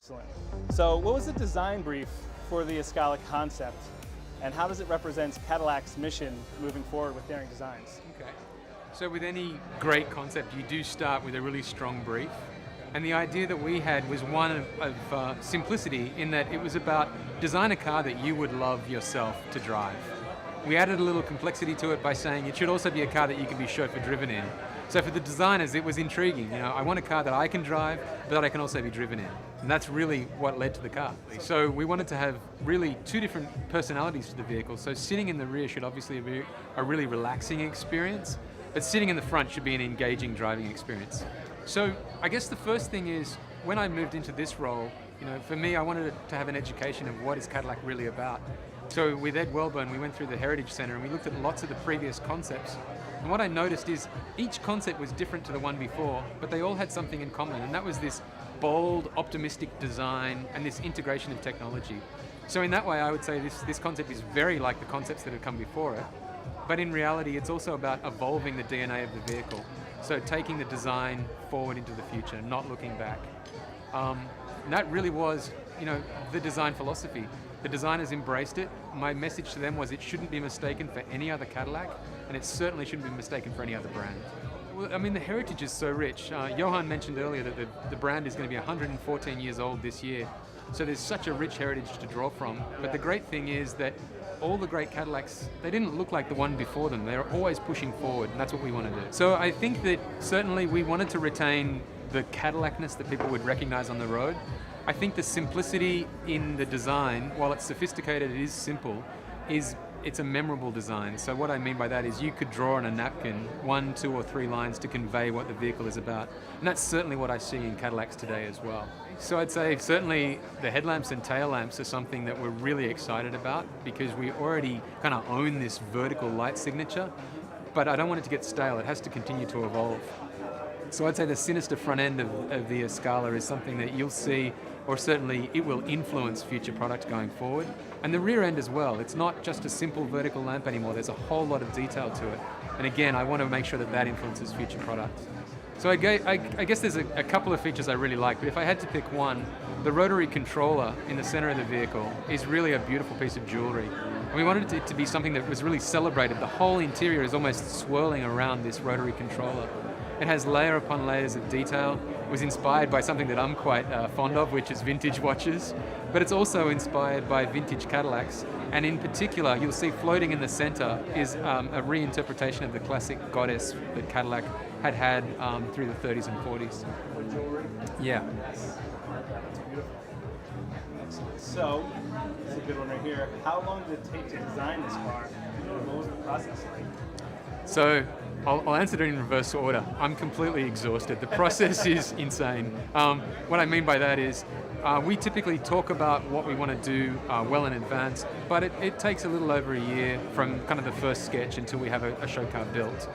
Excellent. So what was the design brief for the Escala concept, and how does it represent Cadillac's mission moving forward with daring designs? Okay. So with any great concept, you do start with a really strong brief. And the idea that we had was one of simplicity, in that it was about design a car that you would love yourself to drive. We added a little complexity to it by saying it should also be a car that you can be chauffeur driven in. So for the designers, it was intriguing. I want a car that I can drive, but that I can also be driven in. And that's really what led to the car. So we wanted to have really two different personalities to the vehicle. So sitting in the rear should obviously be a really relaxing experience, but sitting in the front should be an engaging driving experience. So I guess the first thing is, when I moved into this role, for me, I wanted to have an education of what is Cadillac really about. So with Ed Welburn, we went through the Heritage Center and we looked at lots of the previous concepts. And what I noticed is each concept was different to the one before, but they all had something in common, and that was this bold, optimistic design and this integration of technology. So in that way, I would say this concept is very like the concepts that have come before it, but in reality, it's also about evolving the DNA of the vehicle. So taking the design forward into the future, not looking back. And that really was, the design philosophy. The designers embraced it. My message to them was it shouldn't be mistaken for any other Cadillac, and it certainly shouldn't be mistaken for any other brand. Well, I mean, the heritage is so rich. Johan mentioned earlier that the brand is going to be 114 years old this year. So there's such a rich heritage to draw from. But the great thing is that all the great Cadillacs, they didn't look like the one before them. They're always pushing forward, and that's what we want to do. So I think that certainly we wanted to retain the Cadillacness that people would recognize on the road. I think the simplicity in the design, while it's sophisticated, it is simple, it's a memorable design. So what I mean by that is you could draw on a napkin 1, 2, or 3 lines to convey what the vehicle is about. And that's certainly what I see in Cadillacs today as well. So I'd say certainly the headlamps and tail lamps are something that we're really excited about, because we already kind of own this vertical light signature, but I don't want it to get stale. It has to continue to evolve. So I'd say the sinister front end of the Escala is something that you'll see, or certainly it will influence future products going forward. And the rear end as well. It's not just a simple vertical lamp anymore. There's a whole lot of detail to it. And again, I want to make sure that influences future products. So I guess there's a couple of features I really like, but if I had to pick one, the rotary controller in the center of the vehicle is really a beautiful piece of jewelry. And we wanted it to be something that was really celebrated. The whole interior is almost swirling around this rotary controller. It has layer upon layers of detail. It was inspired by something that I'm quite fond of, which is vintage watches, but it's also inspired by vintage Cadillacs. And in particular, you'll see floating in the center is a reinterpretation of the classic goddess that Cadillac had through the 30s and 40s. Yeah. Yes. That's beautiful. Excellent. So, this is a good one right here. How long did it take to design this car? What was the process like? So, I'll answer it in reverse order. I'm completely exhausted. The process is insane. What I mean by that is we typically talk about what we want to do well in advance, but it takes a little over a year from kind of the first sketch until we have a show car built.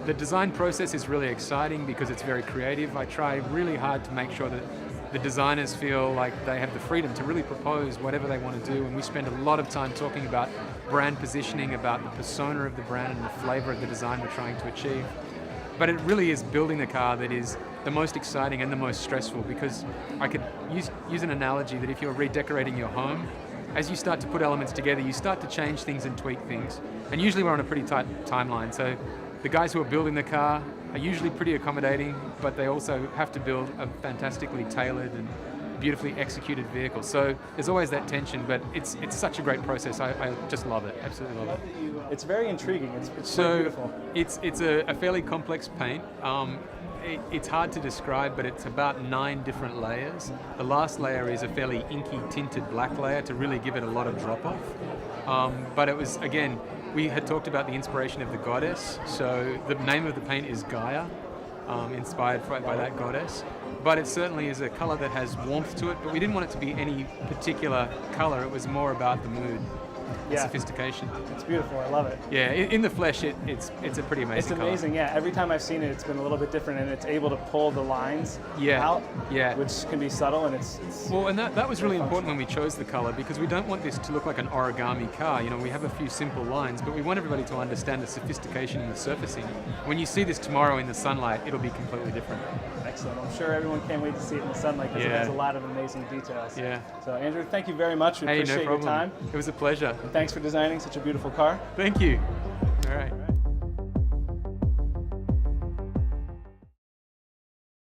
The design process is really exciting because it's very creative. I try really hard to make sure that the designers feel like they have the freedom to really propose whatever they want to do, and we spend a lot of time talking about brand positioning, about the persona of the brand and the flavor of the design we're trying to achieve. But it really is building the car that is the most exciting and the most stressful, because I could use an analogy that if you're redecorating your home, as you start to put elements together, you start to change things and tweak things. And usually we're on a pretty tight timeline. So the guys who are building the car are usually pretty accommodating, but they also have to build a fantastically tailored and beautifully executed vehicle. So there's always that tension, but it's such a great process. I just love it, absolutely love it. It's very intriguing. It's so beautiful. It's a fairly complex paint. It's hard to describe, but it's about 9 different layers. The last layer is a fairly inky tinted black layer to really give it a lot of drop off. But it was, again, we had talked about the inspiration of the goddess. So the name of the paint is Gaia, inspired by that goddess. But it certainly is a color that has warmth to it, but we didn't want it to be any particular color. It was more about the mood. Sophistication. It's beautiful. I love it. Yeah, in the flesh, it's a pretty amazing. It's amazing. Color. Yeah. Every time I've seen it, it's been a little bit different, and it's able to pull the lines out. Yeah. Which can be subtle, and it's well, and that was really important when we chose the color, because we don't want this to look like an origami car. We have a few simple lines, but we want everybody to understand the sophistication in the surfacing. When you see this tomorrow in the sunlight, it'll be completely different. excellent. I'm sure everyone can't wait to see it in the sunlight because it Yeah. has a lot of amazing details. Yeah. So Andrew, thank you very much. We Hey, appreciate no your problem. time. It was a pleasure. And thanks for designing such a beautiful car. Thank you. All right.